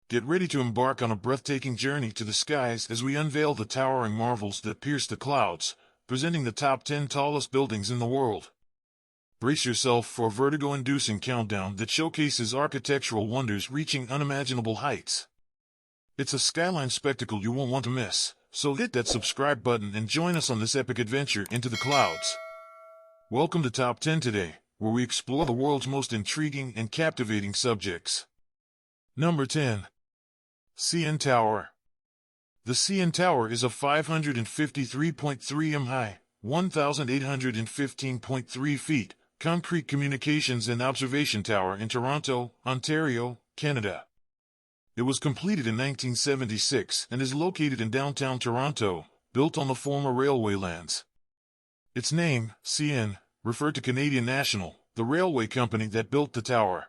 Get ready to embark on a breathtaking journey to the skies as we unveil the towering marvels that pierce the clouds, presenting the top 10 tallest buildings in the world. Brace yourself for a vertigo-inducing countdown that showcases architectural wonders reaching unimaginable heights. It's a skyline spectacle you won't want to miss, so hit that subscribe button and join us on this epic adventure into the clouds. Welcome to Top 10 Today, where we explore the world's most intriguing and captivating subjects. Number 10. CN Tower. The CN Tower is a 553.3 m high, 1,815.3 feet, concrete communications and observation tower in Toronto, Ontario, Canada. It was completed in 1976 and is located in downtown Toronto, built on the former railway lands. Its name, CN, referred to Canadian National, the railway company that built the tower.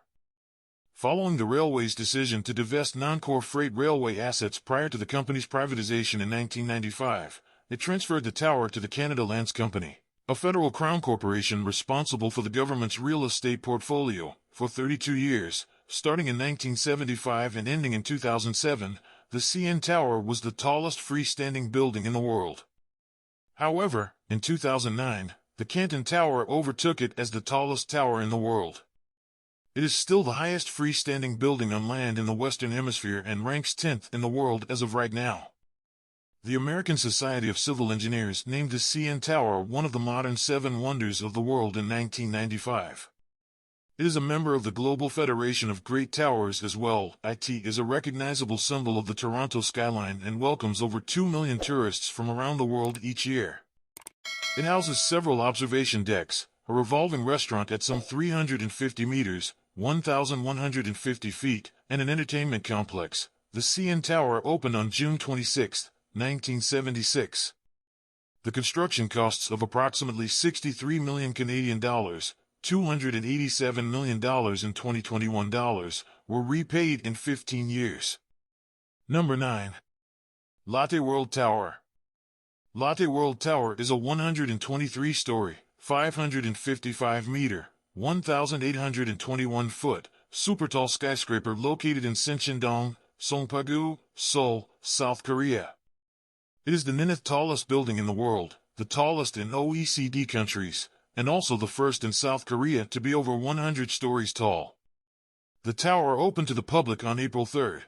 Following the railway's decision to divest non-core freight railway assets prior to the company's privatization in 1995, it transferred the tower to the Canada Lands Company, a federal crown corporation responsible for the government's real estate portfolio. For 32 years, starting in 1975 and ending in 2007, the CN Tower was the tallest freestanding building in the world. However, in 2009, the Canton Tower overtook it as the tallest tower in the world. It is still the highest freestanding building on land in the Western Hemisphere and ranks 10th in the world as of right now. The American Society of Civil Engineers named the CN Tower one of the modern 7 wonders of the world in 1995. It is a member of the Global Federation of Great Towers as well. It is a recognizable symbol of the Toronto skyline and welcomes over 2 million tourists from around the world each year. It houses several observation decks, a revolving restaurant at some 350 meters, 1,150 feet, and an entertainment complex. The CN Tower opened on June 26, 1976. The construction costs of approximately 63 million Canadian dollars, $287 million in 2021 dollars, were repaid in 15 years. Number 9. Lotte World Tower. Lotte World Tower is a 123-story, 555-meter, 1,821-foot, super-tall skyscraper located in Sinchindong, Songpagu, Seoul, South Korea. It is the 9th tallest building in the world, the tallest in OECD countries, and also the first in South Korea to be over 100 stories tall. The tower opened to the public on April 3.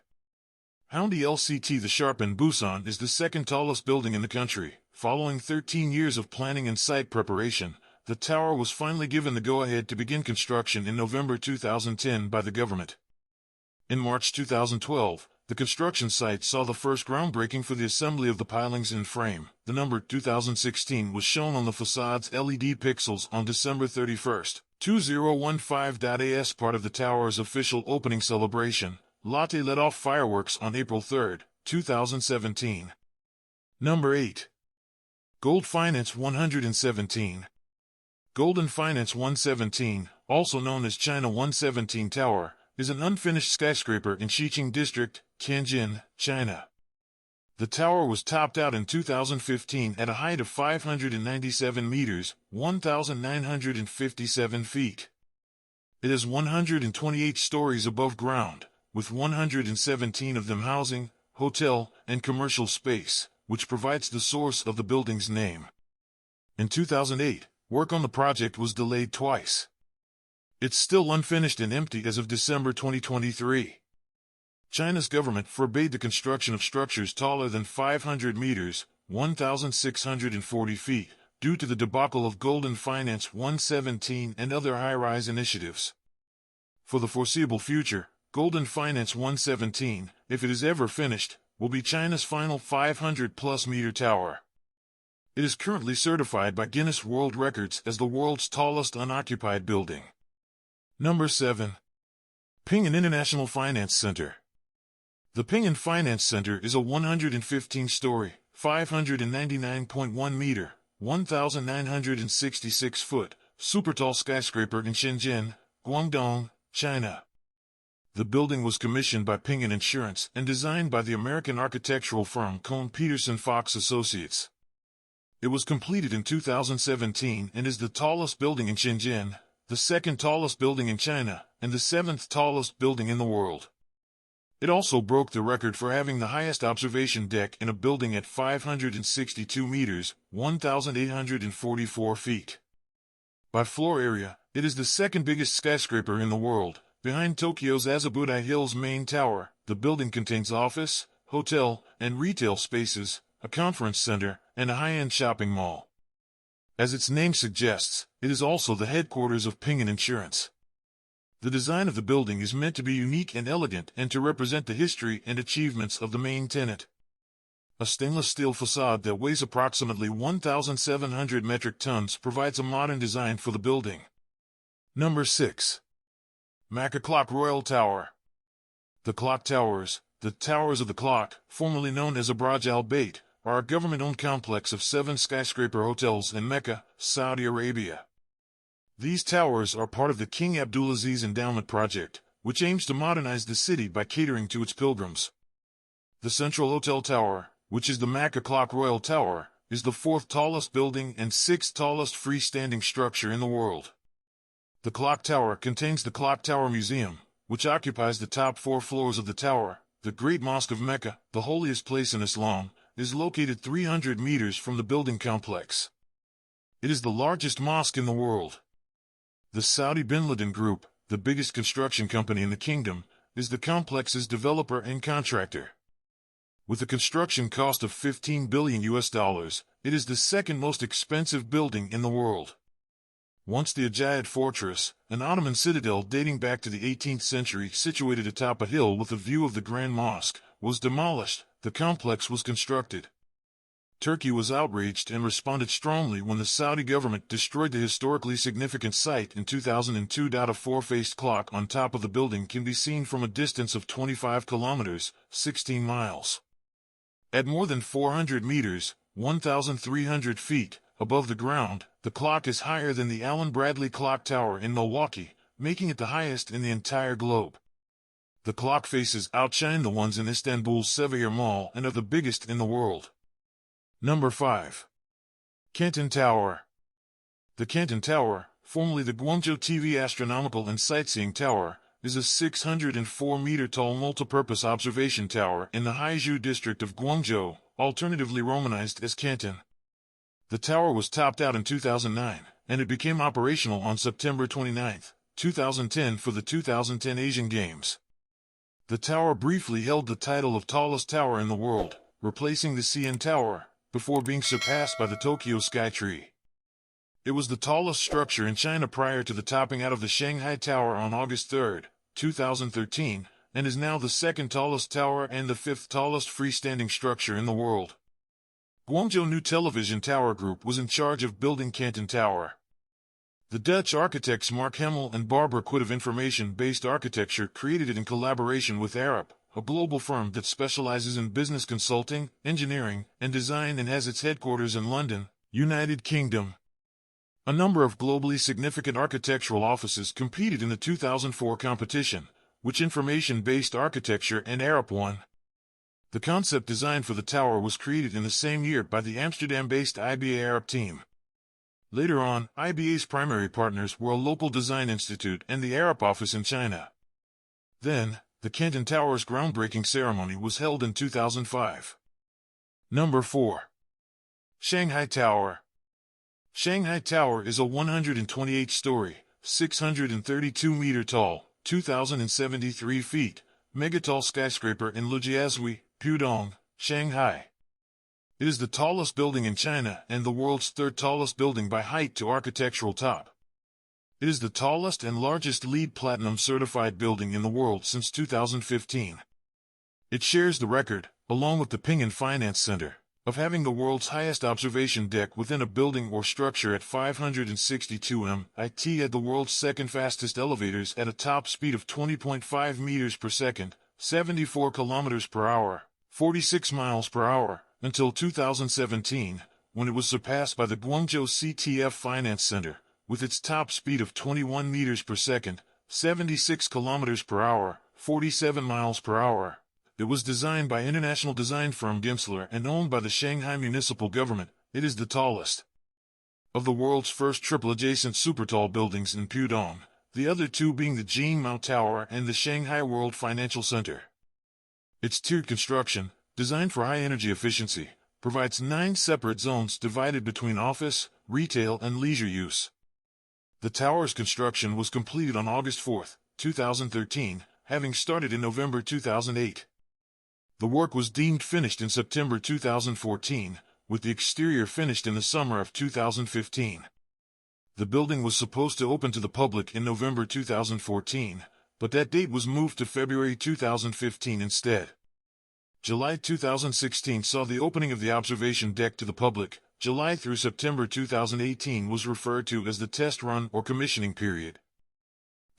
Hyundai LCT The Sharp in Busan is the 2nd tallest building in the country. Following 13 years of planning and site preparation, the tower was finally given the go-ahead to begin construction in November 2010 by the government. In March 2012, the construction site saw the first groundbreaking for the assembly of the pilings and frame. The number 2016 was shown on the facade's LED pixels on December 31, 2015. As part of the tower's official opening celebration, Lotte let off fireworks on April 3, 2017. Number 8. Gold Finance 117. Golden Finance 117, also known as China 117 Tower, is an unfinished skyscraper in Xiqing District, Tianjin, China. The tower was topped out in 2015 at a height of 597 meters, 1,957 feet. It is 128 stories above ground, with 117 of them housing, hotel, and commercial space, which provides the source of the building's name. In 2008, work on the project was delayed twice. It's still unfinished and empty as of December 2023. China's government forbade the construction of structures taller than 500 meters, 1,640 feet, due to the debacle of Golden Finance 117 and other high-rise initiatives. For the foreseeable future, Golden Finance 117, if it is ever finished, will be China's final 500-plus meter tower. It is currently certified by Guinness World Records as the world's tallest unoccupied building. Number 7. Ping'an International Finance Center. The Ping'an Finance Center is a 115-story, 599.1 meter, 1,966-foot, super-tall skyscraper in Shenzhen, Guangdong, China. The building was commissioned by Ping'an Insurance and designed by the American architectural firm Kohn Pedersen Fox Associates. It was completed in 2017 and is the tallest building in Shenzhen, the 2nd tallest building in China, and the 7th tallest building in the world. It also broke the record for having the highest observation deck in a building at 562 meters, 1,844 feet. By floor area, it is the second biggest skyscraper in the world. Behind Tokyo's Azabudai Hills main tower, the building contains office, hotel, and retail spaces, a conference center, and a high-end shopping mall. As its name suggests, it is also the headquarters of Ping An Insurance. The design of the building is meant to be unique and elegant and to represent the history and achievements of the main tenant. A stainless steel facade that weighs approximately 1,700 metric tons provides a modern design for the building. Number 6. Mecca Clock Royal Tower. The clock towers, the Towers of the Clock, formerly known as Burj Al-Bait, are a government-owned complex of 7 skyscraper hotels in Mecca, Saudi Arabia. These towers are part of the King Abdulaziz Endowment Project, which aims to modernize the city by catering to its pilgrims. The Central Hotel Tower, which is the Mecca Clock Royal Tower, is the 4th tallest building and 6th tallest freestanding structure in the world. The clock tower contains the Clock Tower Museum, which occupies the top 4 floors of the tower. The Great Mosque of Mecca, the holiest place in Islam, is located 300 meters from the building complex. It is the largest mosque in the world. The Saudi Bin Laden Group, the biggest construction company in the kingdom, is the complex's developer and contractor. With a construction cost of $15 billion, it is the second most expensive building in the world. Once the Ajayid Fortress, an Ottoman citadel dating back to the 18th century situated atop a hill with a view of the Grand Mosque, was demolished, the complex was constructed. Turkey was outraged and responded strongly when the Saudi government destroyed the historically significant site in 2002. A 4-faced clock on top of the building can be seen from a distance of 25 kilometers, 16 miles. At more than 400 meters, 1,300 feet, above the ground, the clock is higher than the Allen Bradley Clock Tower in Milwaukee, making it the highest in the entire globe. The clock faces outshine the ones in Istanbul's Seviye Mall and are the biggest in the world. Number 5. Canton Tower. The Canton Tower, formerly the Guangzhou TV Astronomical and Sightseeing Tower, is a 604-meter-tall multipurpose observation tower in the Haizhou district of Guangzhou, alternatively romanized as Canton. The tower was topped out in 2009, and it became operational on September 29, 2010 for the 2010 Asian Games. The tower briefly held the title of tallest tower in the world, replacing the CN Tower, before being surpassed by the Tokyo Skytree. It was the tallest structure in China prior to the topping out of the Shanghai Tower on August 3, 2013, and is now the 2nd tallest tower and the 5th tallest freestanding structure in the world. Guangzhou New Television Tower Group was in charge of building Canton Tower. The Dutch architects Mark Hemmel and Barbara Quid of information-based architecture created it in collaboration with Arup, a global firm that specializes in business consulting, engineering, and design and has its headquarters in London, United Kingdom. A number of globally significant architectural offices competed in the 2004 competition, which information-based architecture and Arup won. The concept design for the tower was created in the same year by the Amsterdam-based IBA Arup team. Later on, IBA's primary partners were a local design institute and the Arup office in China. Then, the Canton Tower's groundbreaking ceremony was held in 2005. Number 4. Shanghai Tower. Shanghai Tower is a 128-story, 632-meter-tall, 2,073 feet, megatall skyscraper in Lujiazui, Pudong, Shanghai. It is the tallest building in China and the world's 3rd tallest building by height to architectural top. It is the tallest and largest LEED Platinum certified building in the world since 2015. It shares the record, along with the Ping An Finance Center, of having the world's highest observation deck within a building or structure at 562 m. It had the world's 2nd fastest elevators at a top speed of 20.5 meters per second, 74 kilometers per hour, 46 miles per hour, until 2017, when it was surpassed by the Guangzhou CTF Finance Center, with its top speed of 21 meters per second, 76 kilometers per hour, 47 miles per hour. It was designed by international design firm Gensler and owned by the Shanghai municipal government. It is the tallest of the world's first triple-adjacent super-tall buildings in Pudong, the other 2 being the Jingmao Tower and the Shanghai World Financial Center. Its tiered construction, designed for high energy efficiency, provides 9 separate zones divided between office, retail, and leisure use. The tower's construction was completed on August 4, 2013, having started in November 2008. The work was deemed finished in September 2014, with the exterior finished in the summer of 2015. The building was supposed to open to the public in November 2014, but that date was moved to February 2015 instead. July 2016 saw the opening of the observation deck to the public. July through September 2018 was referred to as the test run or commissioning period.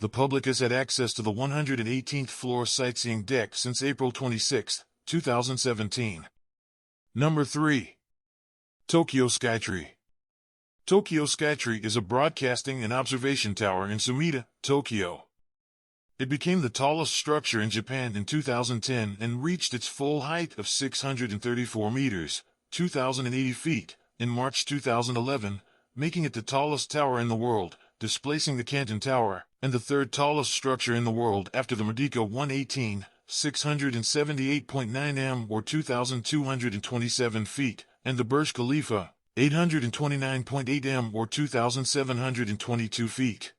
The public has had access to the 118th floor sightseeing deck since April 26, 2017. Number 3. Tokyo Skytree. Tokyo Skytree is a broadcasting and observation tower in Sumida, Tokyo. It became the tallest structure in Japan in 2010 and reached its full height of 634 meters, 2,080 feet, in March 2011, making it the tallest tower in the world, displacing the Canton Tower, and the third tallest structure in the world after the Mecca 118, 678.9 m or 2,227 feet, and the Burj Khalifa, 829.8 m or 2,722 feet.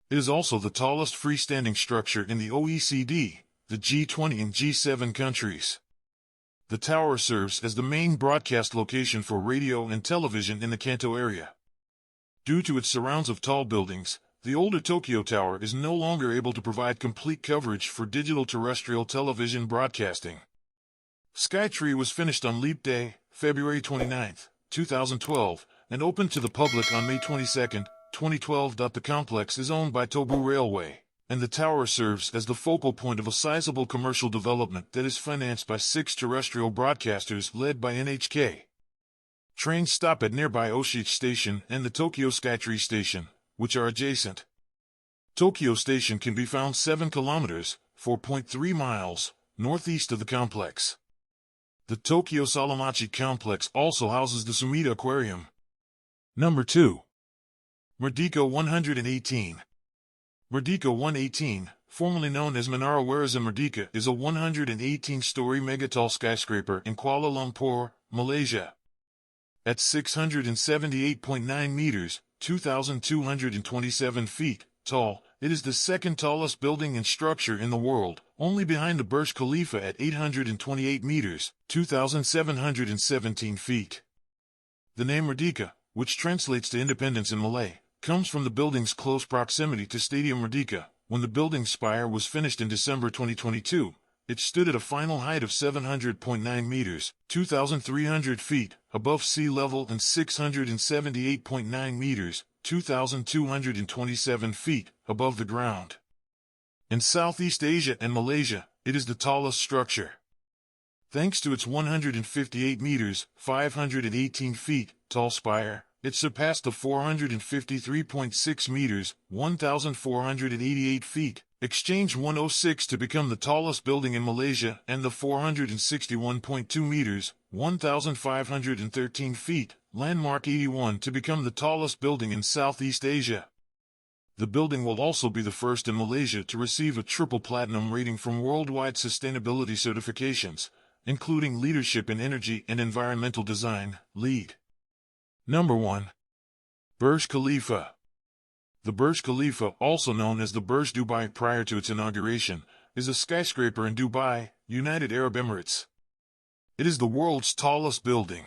It is also the tallest freestanding structure in the OECD, the G20 and G7 countries. The tower serves as the main broadcast location for radio and television in the Kanto area. Due to its surrounds of tall buildings, the older Tokyo Tower is no longer able to provide complete coverage for digital terrestrial television broadcasting. Skytree was finished on Leap Day, February 29, 2012, and opened to the public on May 22, 2012. The complex is owned by Tobu Railway, and the tower serves as the focal point of a sizable commercial development that is financed by 6 terrestrial broadcasters led by NHK. Trains stop at nearby Oshichi Station and the Tokyo Skytree Station, which are adjacent. Tokyo Station can be found 7 kilometers, 4.3 miles, northeast of the complex. The Tokyo Salamachi complex also houses the Sumida Aquarium. Number 2. Merdeka 118. Merdeka 118, formerly known as Menara Waraza Merdeka, is a 118-story megatall skyscraper in Kuala Lumpur, Malaysia. At 678.9 meters, 2,227 feet, tall, it is the second tallest building and structure in the world, only behind the Burj Khalifa at 828 meters, 2,717 feet. The name Merdeka, which translates to independence in Malay, comes from the building's close proximity to Stadium Merdeka. When the building's spire was finished in December 2022, it stood at a final height of 700.9 meters, 2,300 feet, above sea level and 678.9 meters, 2,227 feet, above the ground. In Southeast Asia and Malaysia, it is the tallest structure. Thanks to its 158 meters, 518 feet, tall spire, it surpassed the 453.6 meters, 1,488 feet, Exchange 106 to become the tallest building in Malaysia, and the 461.2 meters, 1,513 feet, Landmark 81 to become the tallest building in Southeast Asia. The building will also be the first in Malaysia to receive a triple platinum rating from worldwide sustainability certifications, including Leadership in Energy and Environmental Design, LEED. Number 1. Burj Khalifa. The Burj Khalifa, also known as the Burj Dubai prior to its inauguration, is a skyscraper in Dubai, United Arab Emirates. It is the world's tallest building.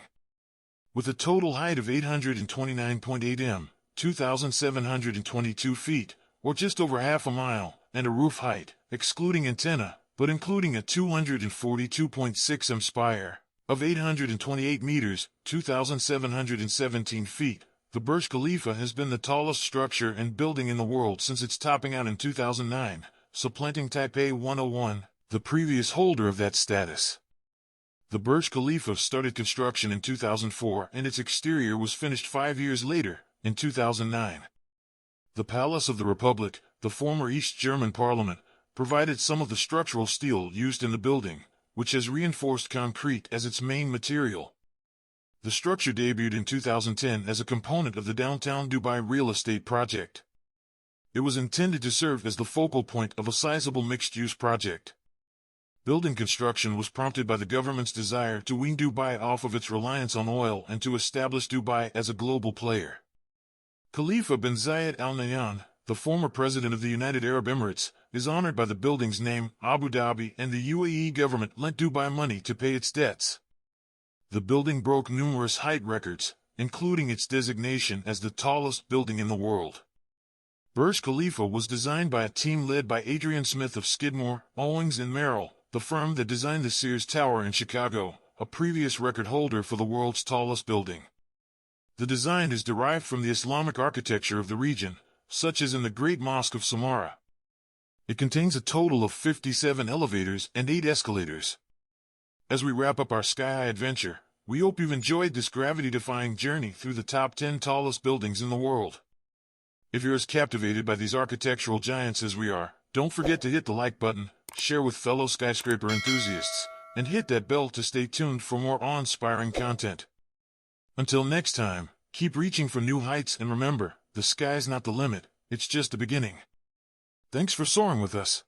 With a total height of 829.8 m, 2,722 feet, or just over half a mile, and a roof height, excluding antenna, but including a 242.6 m spire, of 828 meters, 2,717 feet, the Burj Khalifa has been the tallest structure and building in the world since its topping out in 2009, supplanting Taipei 101, the previous holder of that status. The Burj Khalifa started construction in 2004 and its exterior was finished 5 years later, in 2009. The Palace of the Republic, the former East German parliament, provided some of the structural steel used in the building, which has reinforced concrete as its main material. The structure debuted in 2010 as a component of the Downtown Dubai real estate project. It was intended to serve as the focal point of a sizable mixed-use project. Building construction was prompted by the government's desire to wean Dubai off of its reliance on oil and to establish Dubai as a global player. Khalifa bin Zayed Al Nahyan, the former president of the United Arab Emirates, is honored by the building's name, Abu Dhabi, and the UAE government lent Dubai money to pay its debts. The building broke numerous height records, including its designation as the tallest building in the world. Burj Khalifa was designed by a team led by Adrian Smith of Skidmore, Owings and Merrill, the firm that designed the Sears Tower in Chicago, a previous record holder for the world's tallest building. The design is derived from the Islamic architecture of the region, such as in the Great Mosque of Samarra. It contains a total of 57 elevators and 8 escalators. As we wrap up our sky-high adventure, we hope you've enjoyed this gravity-defying journey through the top 10 tallest buildings in the world. If you're as captivated by these architectural giants as we are, don't forget to hit the like button, share with fellow skyscraper enthusiasts, and hit that bell to stay tuned for more awe-inspiring content. Until next time, keep reaching for new heights and remember, the sky's not the limit, it's just the beginning. Thanks for soaring with us.